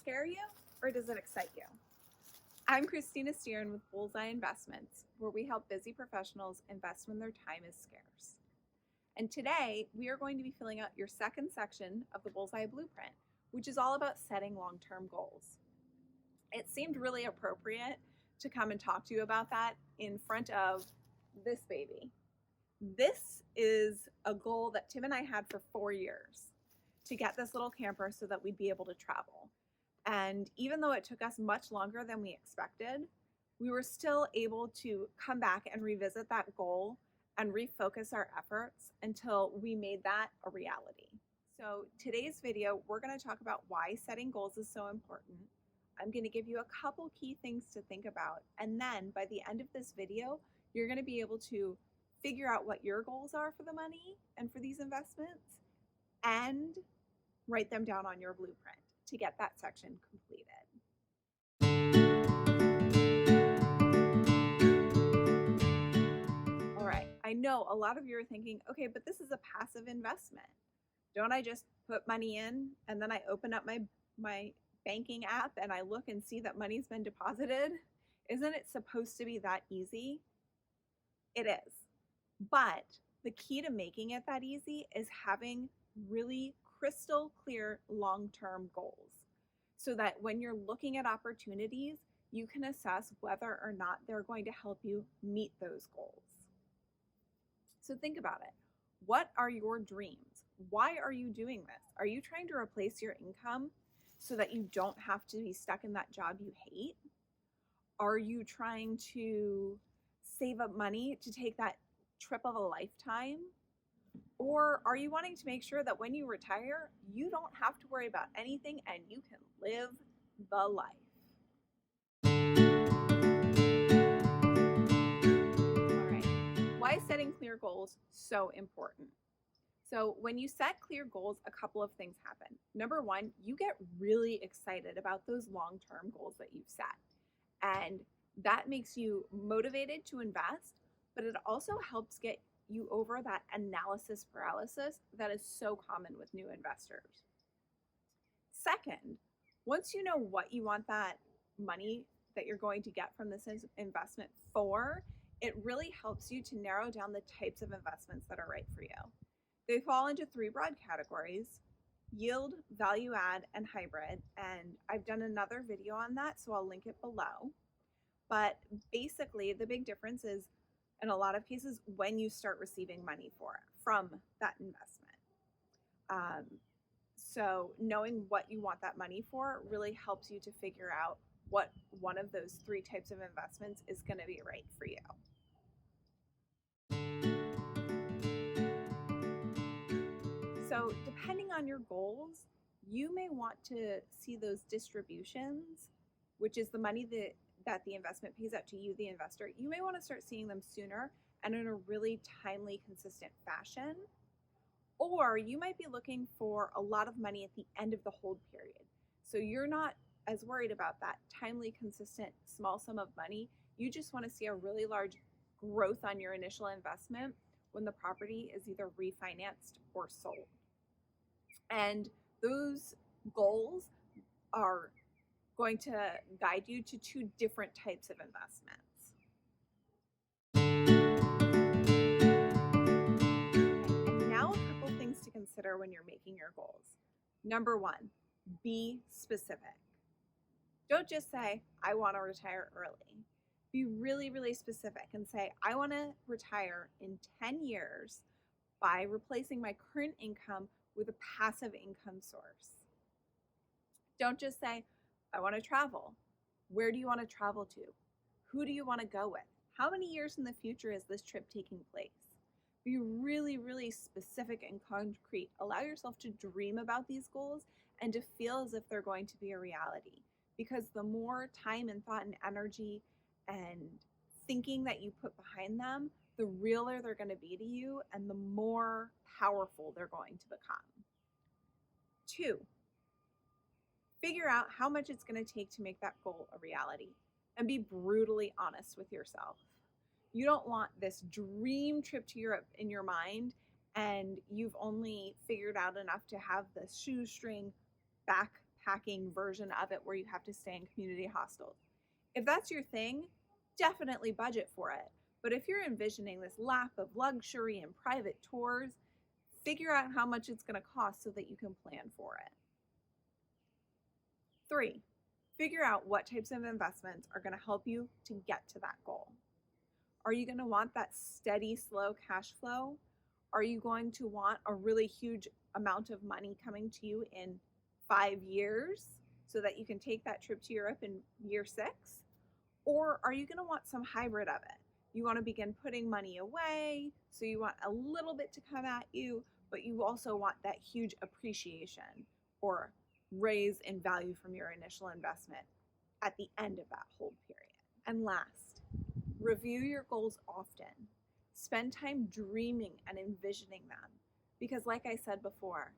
scare you or does it excite you? I'm Christina Steeren with Bullseye Investments, where we help busy professionals invest when their time is scarce. And today we are going to be filling out your second section of the Bullseye Blueprint, which is all about setting long-term goals. It seemed really appropriate to come and talk to you about that in front of this baby. This is a goal that Tim and I had for 4 years to get this little camper so that we'd be able to travel. And even though it took us much longer than we expected, we were still able to come back and revisit that goal and refocus our efforts until we made that a reality. So today's video, we're going to talk about why setting goals is so important. I'm going to give you a couple key things to think about. And then by the end of this video, you're going to be able to figure out what your goals are for the money and for these investments and write them down on your blueprint to get that section completed. All right, I know a lot of you are thinking, okay, but this is a passive investment. Don't I just put money in and then I open up my banking app and I look and see that money's been deposited? Isn't it supposed to be that easy? It is. But the key to making it that easy is having really crystal clear long-term goals so that when you're looking at opportunities, you can assess whether or not they're going to help you meet those goals. So think about it. What are your dreams? Why are you doing this? Are you trying to replace your income so that you don't have to be stuck in that job you hate? Are you trying to save up money to take that trip of a lifetime? Or are you wanting to make sure that when you retire, you don't have to worry about anything and you can live the life? All right, why is setting clear goals so important? So when you set clear goals, a couple of things happen. Number one, you get really excited about those long-term goals that you've set. And that makes you motivated to invest, but it also helps get you over that analysis paralysis that is so common with new investors. Second, once you know what you want that money that you're going to get from this investment for, it really helps you to narrow down the types of investments that are right for you. They fall into 3 broad categories: yield, value add, and hybrid. And I've done another video on that, so I'll link it below. But basically, the big difference is, in a lot of cases, when you start receiving money from that investment. So knowing what you want that money for really helps you to figure out what one of those 3 types of investments is going to be right for you. So depending on your goals, you may want to see those distributions, which is the money that the investment pays out to you, the investor. You may want to start seeing them sooner and in a really timely, consistent fashion. Or you might be looking for a lot of money at the end of the hold period. So you're not as worried about that timely, consistent, small sum of money. You just want to see a really large growth on your initial investment when the property is either refinanced or sold. And those goals are going to guide you to 2 different types of investments. And now a couple things to consider when you're making your goals. Number 1, be specific. Don't just say, I want to retire early. Be really, really specific and say, I want to retire in 10 years by replacing my current income with a passive income source. Don't just say, I want to travel. Where do you want to travel to? Who do you want to go with? How many years in the future is this trip taking place? Be really, really specific and concrete. Allow yourself to dream about these goals and to feel as if they're going to be a reality. Because the more time and thought and energy and thinking that you put behind them, the realer they're going to be to you and the more powerful they're going to become. 2, figure out how much it's going to take to make that goal a reality and be brutally honest with yourself. You don't want this dream trip to Europe in your mind and you've only figured out enough to have the shoestring backpack hacking version of it where you have to stay in community hostels. If that's your thing, definitely budget for it. But if you're envisioning this lap of luxury and private tours, figure out how much it's going to cost so that you can plan for it. 3, figure out what types of investments are going to help you to get to that goal. Are you going to want that steady, slow cash flow? Are you going to want a really huge amount of money coming to you in 5 years so that you can take that trip to Europe in year 6? Or are you going to want some hybrid of it? You want to begin putting money away, so you want a little bit to come at you, but you also want that huge appreciation or raise in value from your initial investment at the end of that hold period. And last, review your goals often. Spend time dreaming and envisioning them, because like I said before,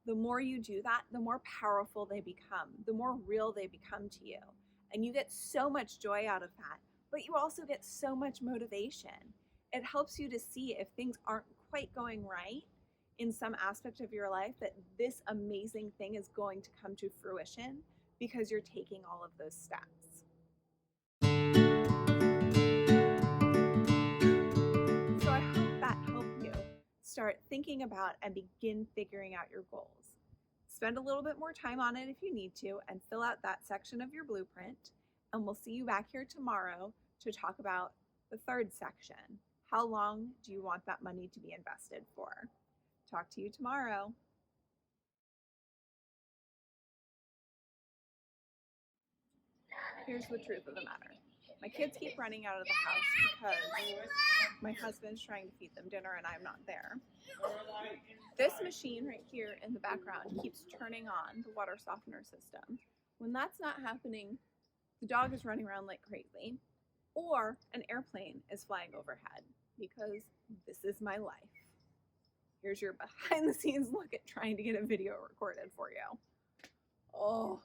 the more you do that, the more powerful they become, the more real they become to you. And you get so much joy out of that, but you also get so much motivation. It helps you to see if things aren't quite going right in some aspect of your life, that this amazing thing is going to come to fruition because you're taking all of those steps. So I hope that helped you start thinking about and begin figuring out your goals. Spend a little bit more time on it if you need to, and fill out that section of your blueprint. And we'll see you back here tomorrow to talk about the 3rd section. How long do you want that money to be invested for? Talk to you tomorrow. Here's the truth of the matter. My kids keep running out of the house because my husband's trying to feed them dinner and I'm not there. This machine right here in the background keeps turning on the water softener system. When that's not happening, the dog is running around like crazy, or an airplane is flying overhead, because this is my life. Here's your behind the scenes look at trying to get a video recorded for you. Oh.